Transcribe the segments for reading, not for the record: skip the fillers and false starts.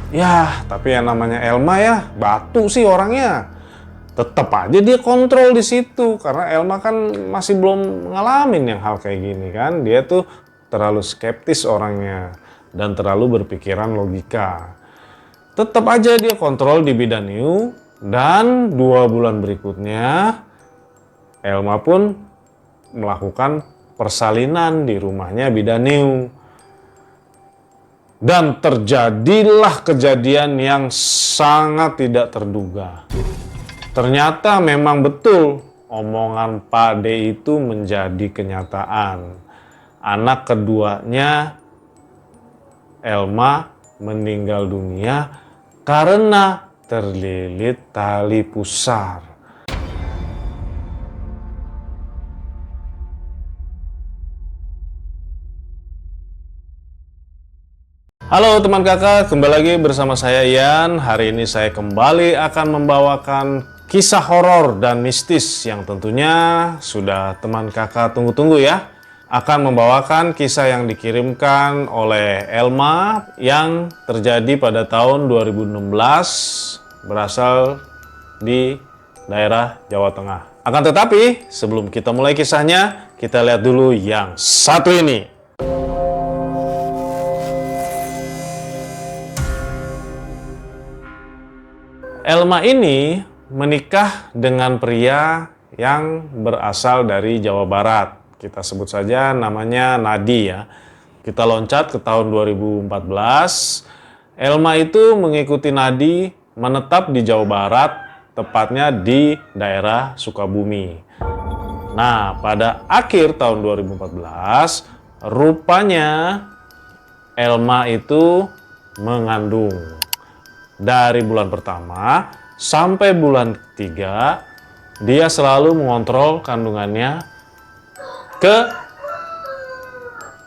Ya, tapi yang namanya Elma ya, batu sih orangnya. Tetap aja dia kontrol di situ karena Elma kan masih belum ngalamin yang hal kayak gini kan. Dia tuh terlalu skeptis orangnya dan terlalu berpikiran logika. Tetap aja dia kontrol di Bidaniu dan 2 bulan berikutnya Elma pun melakukan persalinan di rumahnya Bidaniu. Dan terjadilah kejadian yang sangat tidak terduga. Ternyata memang betul omongan Pak D itu menjadi kenyataan. Anak keduanya Elma meninggal dunia karena terlilit tali pusar. Halo teman kakak, kembali lagi bersama saya Ian. Hari ini saya kembali akan membawakan kisah horor dan mistis yang tentunya sudah teman kakak tunggu-tunggu ya. Akan membawakan kisah yang dikirimkan oleh Elma yang terjadi pada tahun 2016, berasal di daerah Jawa Tengah. Akan tetapi sebelum kita mulai kisahnya, kita lihat dulu yang satu ini. Elma ini menikah dengan pria yang berasal dari Jawa Barat. Kita sebut saja namanya Nadi ya. Kita loncat ke tahun 2014. Elma itu mengikuti Nadi menetap di Jawa Barat, tepatnya di daerah Sukabumi. Nah, pada akhir tahun 2014, rupanya Elma itu mengandung. Dari bulan pertama sampai bulan ketiga, dia selalu mengontrol kandungannya ke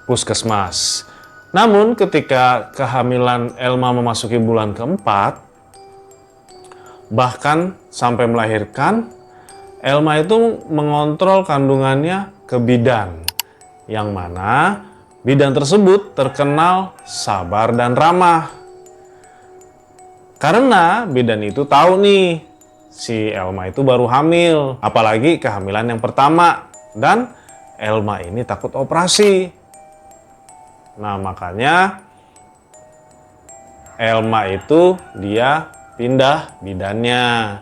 puskesmas. Namun ketika kehamilan Elma memasuki bulan keempat, bahkan sampai melahirkan, Elma itu mengontrol kandungannya ke bidan. Yang mana bidan tersebut terkenal sabar dan ramah. Karena bidan itu tahu nih, si Elma itu baru hamil, apalagi kehamilan yang pertama. Dan Elma ini takut operasi. Nah, makanya Elma itu dia pindah bidannya.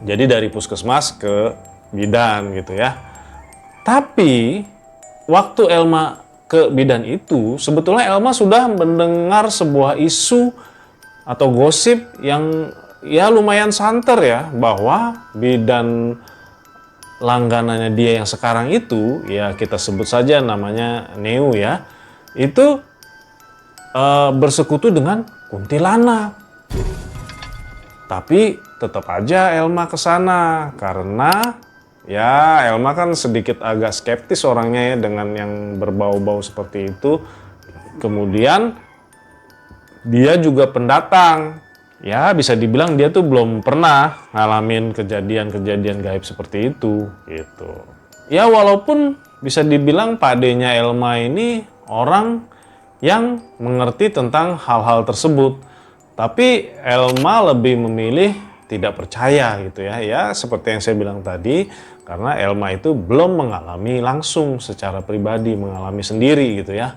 Jadi dari puskesmas ke bidan gitu ya. Tapi waktu Elma ke bidan itu, sebetulnya Elma sudah mendengar sebuah isu atau gosip yang ya lumayan santer ya, bahwa bidan langganannya dia yang sekarang itu, ya kita sebut saja namanya Neu ya, itu bersekutu dengan kuntilanak. Tapi tetap aja Elma ke sana karena ya Elma kan sedikit agak skeptis orangnya ya dengan yang berbau-bau seperti itu. Kemudian dia juga pendatang. Ya bisa dibilang dia tuh belum pernah ngalamin kejadian-kejadian gaib seperti itu gitu. Ya walaupun bisa dibilang Pak D-nya Elma ini orang yang mengerti tentang hal-hal tersebut. Tapi Elma lebih memilih tidak percaya gitu ya. Ya seperti yang saya bilang tadi, karena Elma itu belum mengalami langsung secara pribadi, mengalami sendiri gitu ya.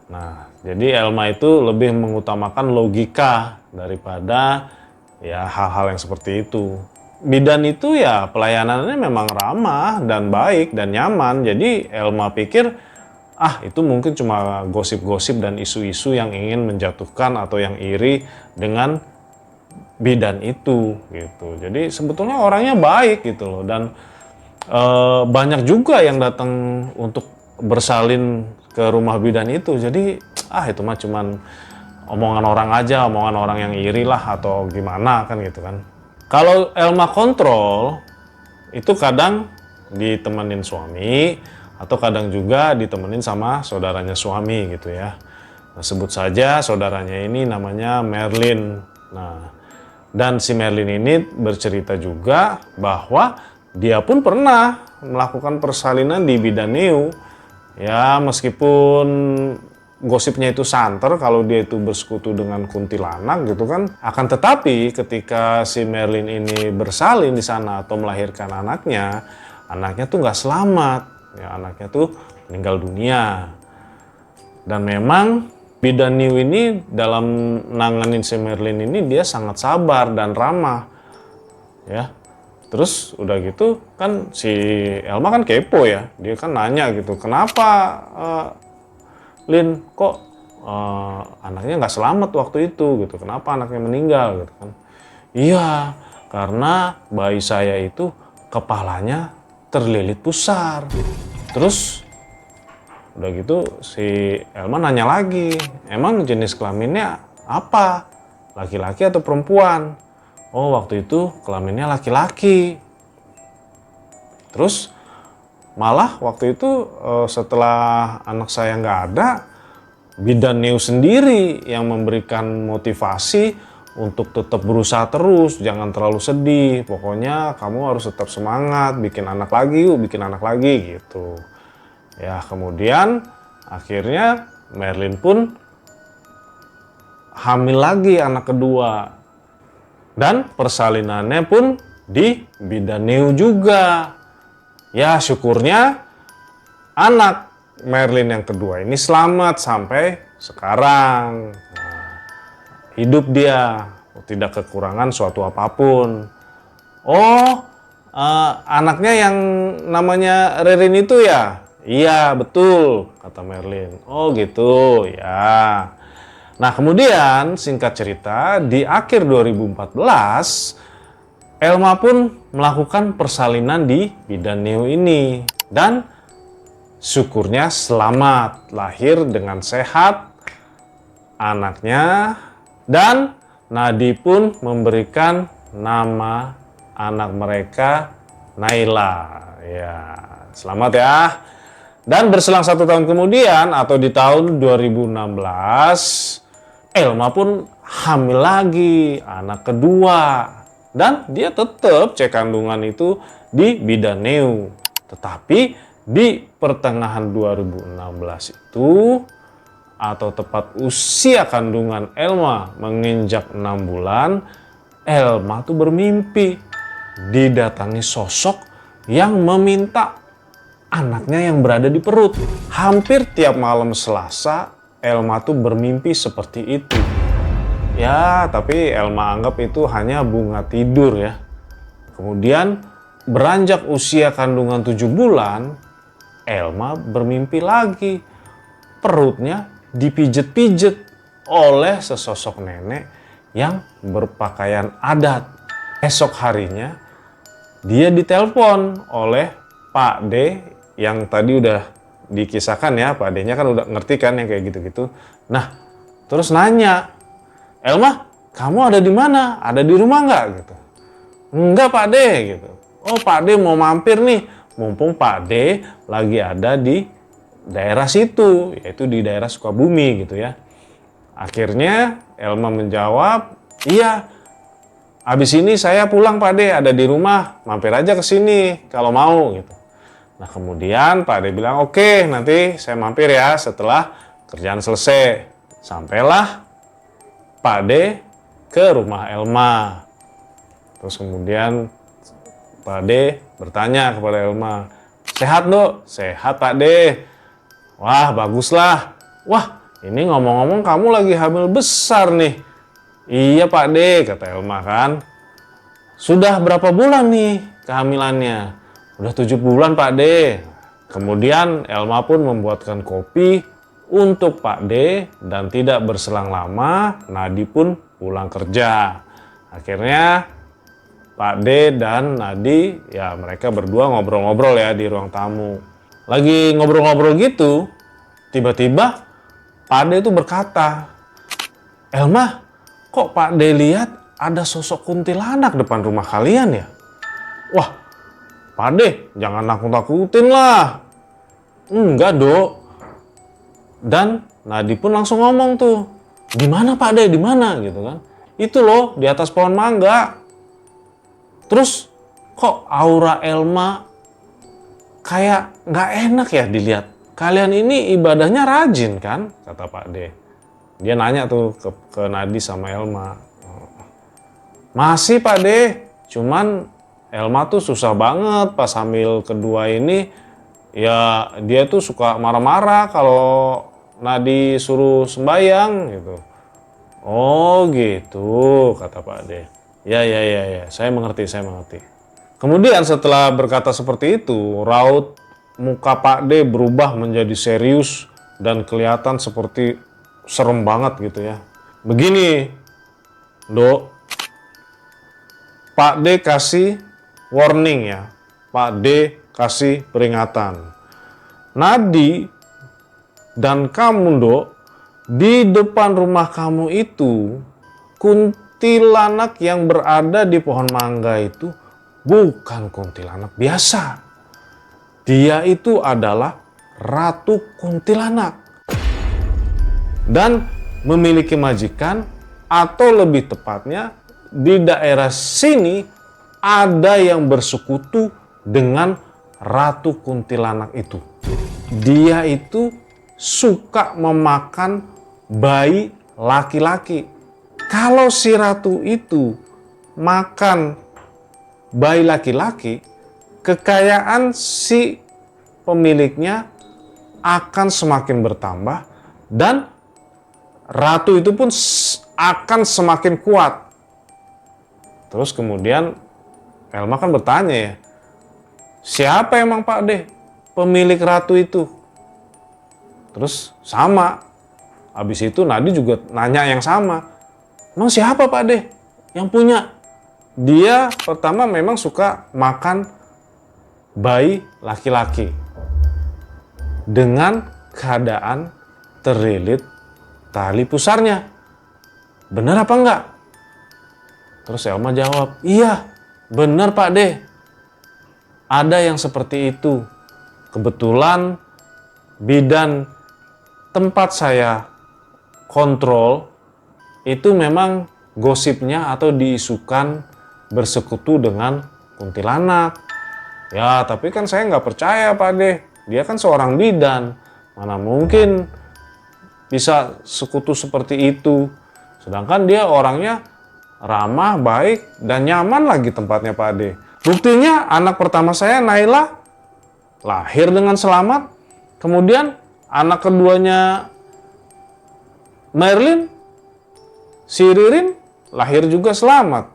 Nah, jadi Elma itu lebih mengutamakan logika daripada ya hal-hal yang seperti itu. Bidan itu ya pelayanannya memang ramah dan baik dan nyaman. Jadi Elma pikir, itu mungkin cuma gosip-gosip dan isu-isu yang ingin menjatuhkan atau yang iri dengan bidan itu gitu. Jadi sebetulnya orangnya baik gitu loh, dan banyak juga yang datang untuk bersalin ke rumah bidan itu. Jadi itu mah cuman omongan orang aja, omongan orang yang iri lah atau gimana kan gitu kan. Kalau Elma kontrol itu kadang ditemenin suami atau kadang juga ditemenin sama saudaranya suami gitu ya. Nah, sebut saja saudaranya ini namanya Merlin. Nah, dan si Merlin ini bercerita juga bahwa dia pun pernah melakukan persalinan di Bidaniu. Ya, meskipun gosipnya itu santer kalau dia itu bersekutu dengan kuntilanak gitu kan. Akan tetapi ketika si Merlin ini bersalin di sana atau melahirkan anaknya tuh nggak selamat. Ya, anaknya tuh meninggal dunia. Dan memang Bidan New ini dalam nanganin si Merlin ini dia sangat sabar dan ramah. Ya. Terus udah gitu kan si Elma kan kepo ya. Dia kan nanya gitu, "Kenapa Lin, kok anaknya nggak selamat waktu itu gitu? Kenapa anaknya meninggal?" gitu kan. "Iya, karena bayi saya itu kepalanya terlilit pusar." Terus udah gitu si Elma nanya lagi, "Emang jenis kelaminnya apa? Laki-laki atau perempuan?" "Oh, waktu itu kelaminnya laki-laki." Terus malah waktu itu setelah anak saya nggak ada, Bidan New sendiri yang memberikan motivasi untuk tetap berusaha terus, jangan terlalu sedih. Pokoknya kamu harus tetap semangat, bikin anak lagi yuk, bikin anak lagi gitu. Ya, kemudian akhirnya Merlin pun hamil lagi anak kedua. Dan persalinannya pun di Bidan New juga. Ya, syukurnya anak Merlin yang kedua ini selamat sampai sekarang. Nah, hidup dia, tidak kekurangan suatu apapun. "Oh, anaknya yang namanya Ririn itu ya?" "Iya, betul," kata Merlin. "Oh gitu, ya." Nah, kemudian singkat cerita, di akhir 2014, Elma pun melakukan persalinan di Bidan New ini. Dan syukurnya selamat, lahir dengan sehat anaknya. Dan Nadi pun memberikan nama anak mereka Naila. Ya, selamat ya. Dan berselang 1 tahun kemudian atau di tahun 2016, Elma pun hamil lagi anak kedua. Dan dia tetap cek kandungan itu di Bidan New. Tetapi di pertengahan 2016 itu, atau tepat usia kandungan Elma menginjak 6 bulan, Elma tuh bermimpi didatangi sosok yang meminta anaknya yang berada di perut. Hampir tiap malam Selasa, Elma tuh bermimpi seperti itu. Ya, tapi Elma anggap itu hanya bunga tidur ya. Kemudian beranjak usia kandungan 7 bulan, Elma bermimpi lagi. Perutnya dipijet-pijet oleh sesosok nenek yang berpakaian adat. Esok harinya, dia ditelepon oleh Pak D yang tadi udah dikisahkan ya. Pak D-nya kan udah ngerti kan yang kayak gitu-gitu. Nah, terus nanya, "Elma, kamu ada di mana? Ada di rumah nggak?" gitu. "Enggak, Pak D," gitu. "Oh, Pak D mau mampir nih. Mumpung Pak D lagi ada di daerah situ, yaitu di daerah Sukabumi," gitu ya. Akhirnya Elma menjawab, "Iya, habis ini saya pulang Pak D, ada di rumah. Mampir aja ke sini kalau mau," gitu. Nah, kemudian Pak D bilang, "Oke, nanti saya mampir ya setelah kerjaan selesai." Sampailah Pak D ke rumah Elma. Terus kemudian Pak D bertanya kepada Elma, "Sehat, Dok?" "Sehat, Pak D." "Wah, baguslah. Wah, ini ngomong-ngomong kamu lagi hamil besar nih." "Iya, Pak D," kata Elma kan. "Sudah berapa bulan nih kehamilannya?" "Udah 7 bulan, Pak D." Kemudian Elma pun membuatkan kopi untuk Pak D dan tidak berselang lama Nadi pun pulang kerja. Akhirnya Pak D dan Nadi ya mereka berdua ngobrol-ngobrol ya di ruang tamu. Lagi ngobrol-ngobrol gitu, tiba-tiba Pak D itu berkata, "Elma, kok Pak D lihat ada sosok kuntilanak depan rumah kalian ya?" "Wah, Pak D, jangan nakut-nakutin lah." "Enggak, Dok." Dan Nadi pun langsung ngomong tuh, "Di mana Pak D? Di mana?" gitu kan. "Itu loh, di atas pohon mangga." Terus kok aura Elma kayak nggak enak ya dilihat. kalian ini ibadahnya rajin kan? Kata Pak D. Dia nanya tuh ke Nadi sama Elma. Masih Pak D, cuman Elma tuh susah banget pas hamil kedua ini. Ya dia tuh suka marah-marah kalau Nadi suruh sembahyang gitu. Oh gitu, kata Pak D. Ya, saya mengerti. Kemudian setelah berkata seperti itu, raut muka Pak D berubah menjadi serius dan kelihatan seperti serem banget gitu ya. Begini, Dok, Pak D kasih warning ya. Pak D kasih peringatan. Nadi dan kamu, Dok, di depan rumah kamu itu, kuntilanak yang berada di pohon mangga itu bukan kuntilanak biasa. Dia itu adalah Ratu Kuntilanak. Dan memiliki majikan, atau lebih tepatnya di daerah sini ada yang bersekutu dengan Ratu Kuntilanak itu. Dia itu suka memakan bayi laki-laki. Kalau si ratu itu makan bayi laki-laki, kekayaan si pemiliknya akan semakin bertambah dan ratu itu pun akan semakin kuat. Terus kemudian Elma kan bertanya ya, siapa emang Pak D pemilik ratu itu? Terus sama. Habis itu Nadi juga nanya yang sama. Emang siapa Pak D yang punya? Dia pertama memang suka makan bayi laki-laki dengan keadaan terlilit tali pusarnya. Benar apa enggak? Terus Elma jawab, iya benar Pak D. Ada yang seperti itu. Kebetulan bidan tempat saya kontrol itu memang gosipnya atau diisukan bersekutu dengan kuntilanak. Ya tapi kan saya nggak percaya Pak D. Dia kan seorang bidan. Mana mungkin bisa sekutu seperti itu. Sedangkan dia orangnya ramah, baik, dan nyaman lagi tempatnya Pak D. Buktinya anak pertama saya Naila lahir dengan selamat. Kemudian anak keduanya Merlin, si Ririn lahir juga selamat.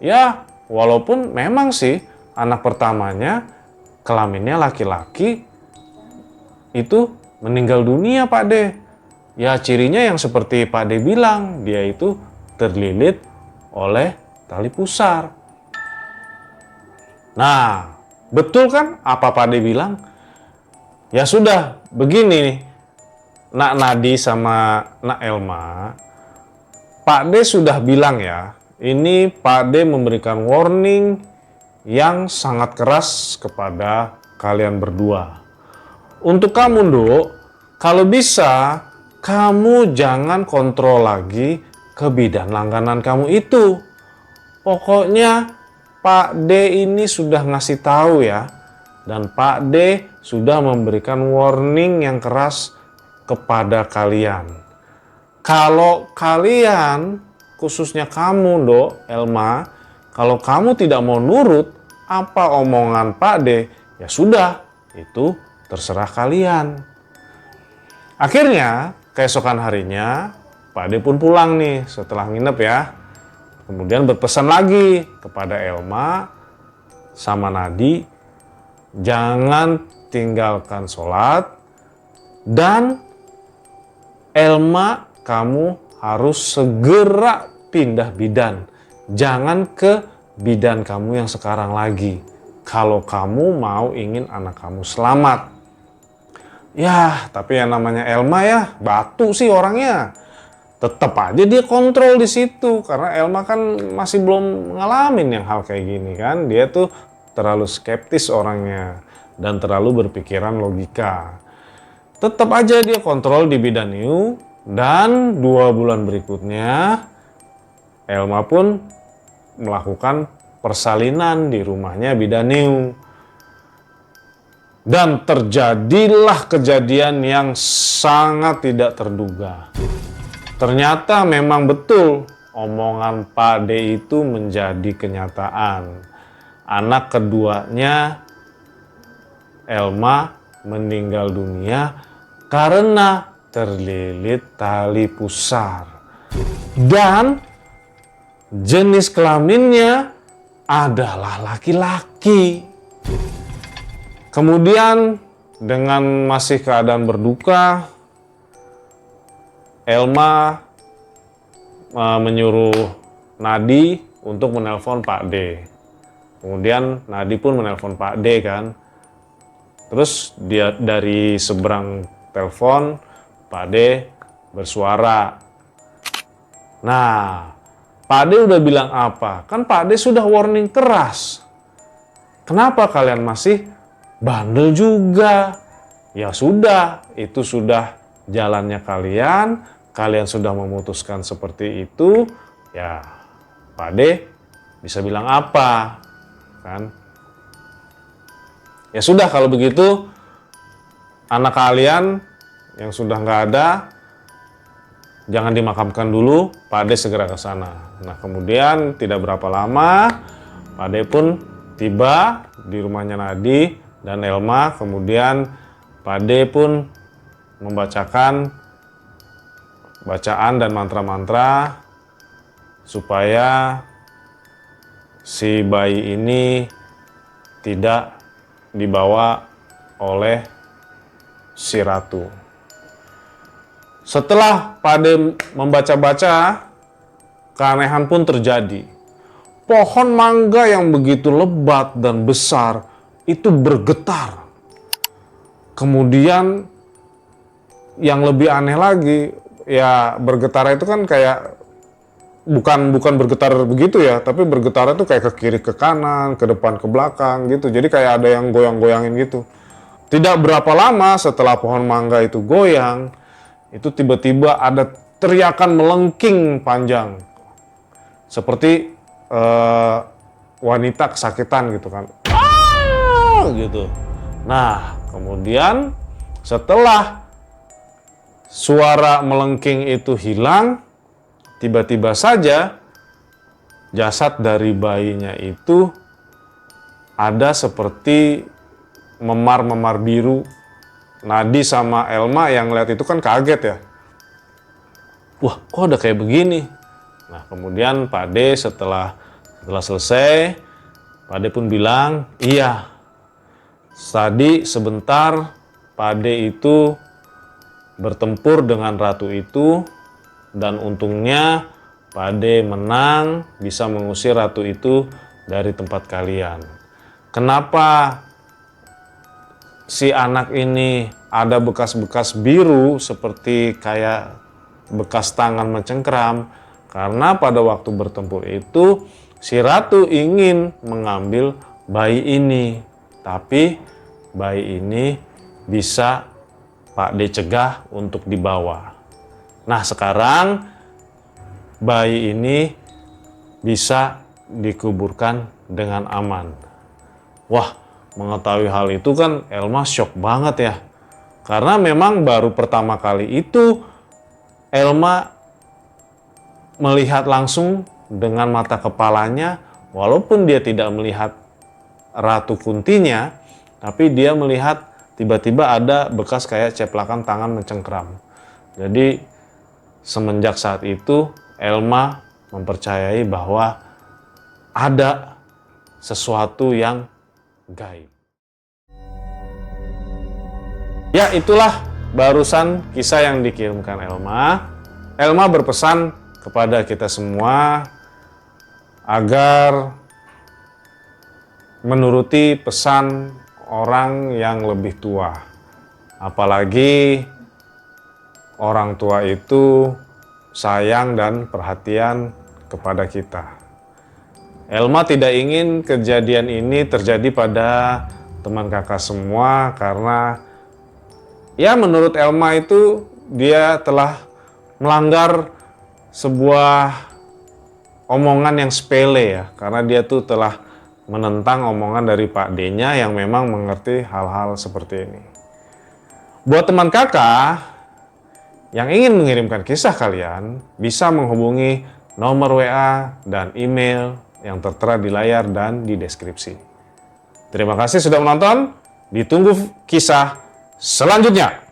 Ya, walaupun memang sih anak pertamanya kelaminnya laki-laki itu meninggal dunia Pak D. Ya cirinya yang seperti Pak D bilang, dia itu terlilit oleh tali pusar. Nah, betul kan apa Pak D bilang? Ya sudah, begini nih, Nak Nadi sama Nak Elma, Pak D sudah bilang ya, ini Pak D memberikan warning yang sangat keras kepada kalian berdua. Untuk kamu, Dok, kalau bisa, kamu jangan kontrol lagi ke bidan langganan kamu itu. Pokoknya Pak D ini sudah ngasih tahu ya, dan Pak D sudah memberikan warning yang keras kepada kalian. Kalau kalian, khususnya kamu Dok, Elma, kalau kamu tidak mau nurut apa omongan Pak D, ya sudah, itu terserah kalian. Akhirnya, keesokan harinya, Pak D pun pulang nih setelah nginep ya. Kemudian berpesan lagi kepada Elma sama Nadi, jangan tinggalkan sholat, dan Elma kamu harus segera pindah bidan. Jangan ke bidan kamu yang sekarang lagi. Kalau kamu mau ingin anak kamu selamat. Ya, tapi yang namanya Elma ya, batu sih orangnya. Tetap aja dia kontrol di situ karena Elma kan masih belum ngalamin yang hal kayak gini kan. Dia tuh terlalu skeptis orangnya dan terlalu berpikiran logika. Tetap aja dia kontrol di bidan New, dan 2 bulan berikutnya Elma pun melakukan persalinan di rumahnya bidan New. Dan terjadilah kejadian yang sangat tidak terduga. Ternyata memang betul omongan Pak D itu menjadi kenyataan. Anak keduanya, Elma, meninggal dunia karena terlilit tali pusar. Dan jenis kelaminnya adalah laki-laki. Kemudian dengan masih keadaan berduka, Elma menyuruh Nadi untuk menelpon Pak D. Kemudian Nadi pun menelpon Pak D kan. Terus dia dari seberang telepon, Pak D bersuara. Nah, Pak D udah bilang apa? Kan Pak D sudah warning keras. Kenapa kalian masih bandel juga? Ya sudah, itu sudah jalannya kalian. Kalian sudah memutuskan seperti itu. Ya, Pak D bisa bilang apa? Kan? Ya sudah, kalau begitu anak kalian yang sudah nggak ada, jangan dimakamkan dulu, Pak D segera ke sana. Nah, kemudian tidak berapa lama, Pak D pun tiba di rumahnya Nadi dan Elma. Kemudian Pak D pun membacakan bacaan dan mantra-mantra supaya si bayi ini tidak dibawa oleh si ratu. Setelah Pak D membaca-baca, keanehan pun terjadi. Pohon mangga yang begitu lebat dan besar itu bergetar. Kemudian yang lebih aneh lagi, ya bergetar itu kan kayak bukan bergetar begitu ya, tapi bergetar itu kayak ke kiri ke kanan, ke depan ke belakang gitu. Jadi kayak ada yang goyang-goyangin gitu. Tidak berapa lama setelah pohon mangga itu goyang, itu tiba-tiba ada teriakan melengking panjang. Seperti wanita kesakitan gitu kan. Ah! Gitu. Nah, kemudian setelah suara melengking itu hilang, tiba-tiba saja jasad dari bayinya itu ada seperti memar-memar biru. Nadi sama Elma yang lihat itu kan kaget ya. Wah, kok ada kayak begini? Nah, kemudian Pak D setelah selesai, Pak D pun bilang, iya, tadi sebentar Pak D itu bertempur dengan ratu itu, dan untungnya Pak D menang, bisa mengusir ratu itu dari tempat kalian. Kenapa si anak ini ada bekas-bekas biru seperti kayak bekas tangan mencengkram? Karena pada waktu bertempur itu si ratu ingin mengambil bayi ini, tapi bayi ini bisa Pak D cegah untuk dibawa. Nah, sekarang bayi ini bisa dikuburkan dengan aman. Wah, mengetahui hal itu kan Elma shock banget ya. Karena memang baru pertama kali itu Elma melihat langsung dengan mata kepalanya, walaupun dia tidak melihat Ratu Kuntinya, tapi dia melihat tiba-tiba ada bekas kayak ceplakan tangan mencengkram. Jadi semenjak saat itu Elma mempercayai bahwa ada sesuatu yang gaib. Ya, itulah barusan kisah yang dikirimkan Elma. Elma berpesan kepada kita semua agar menuruti pesan orang yang lebih tua. Apalagi orang tua itu sayang dan perhatian kepada kita. Elma tidak ingin kejadian ini terjadi pada teman kakak semua karena ya menurut Elma itu dia telah melanggar sebuah omongan yang sepele ya, karena dia tuh telah menentang omongan dari Pak D-nya yang memang mengerti hal-hal seperti ini. Buat teman kakak yang ingin mengirimkan kisah kalian, bisa menghubungi nomor WA dan email yang tertera di layar dan di deskripsi. Terima kasih sudah menonton, ditunggu kisah selanjutnya.